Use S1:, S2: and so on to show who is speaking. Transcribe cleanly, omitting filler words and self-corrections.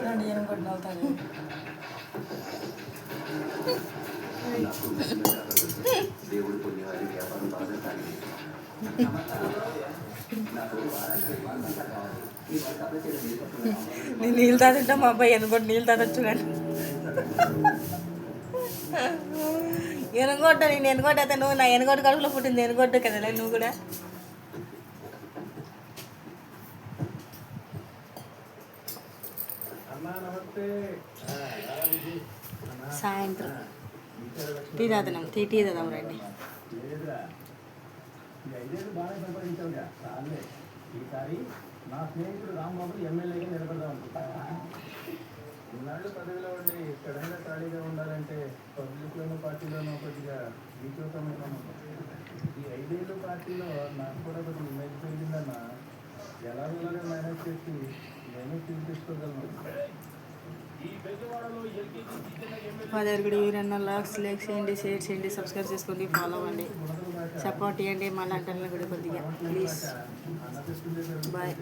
S1: కొట్టినండి ఏం కొట్టిన అవుతాను నేను నీళ్ళు తాగుంటా మా అబ్బాయి ఎనగొట్టు నీళ్ళు తాగొచ్చు కానీ ఎనగొట్ట నేను ఎనగొట్ట అయితే నువ్వు నా ఎనగొట్టు కడుపులో పుట్టింది ఎనగొట్టు కదా నువ్వు కూడా సాయంత్రం టీ తాగుతున్నాం టీ తాగుదాం రండి
S2: ఈసారి నా స్నేహితుడు రాంబాబు ఎమ్మెల్యేగా నిలబడదాం అనుకుంటా ఇన్నాళ్ళు పదవిలో ఉండి ఎక్కడైనా ఖాళీగా ఉండాలంటే పబ్లిక్లోనూ పార్టీలోనూ కొద్దిగా విచూతమైన ఈ 5 ఏళ్ళు పార్టీలో నాకు కూడా కొద్దిగా ఇమేజ్ పెరిగిందన్న ఎలాగోలాగా మేనేజ్ చేసి నేను తీసుకోగలను
S1: మా దగ్గర ఎవరన్నా లాక్స్ లైక్ చేయండి షేర్ చేయండి సబ్స్క్రైబ్ చేసుకోండి ఫాలో అవ్వండి సపోర్ట్ చేయండి మా లాంటి కూడా కొద్దిగా ప్లీజ్ బాయ్.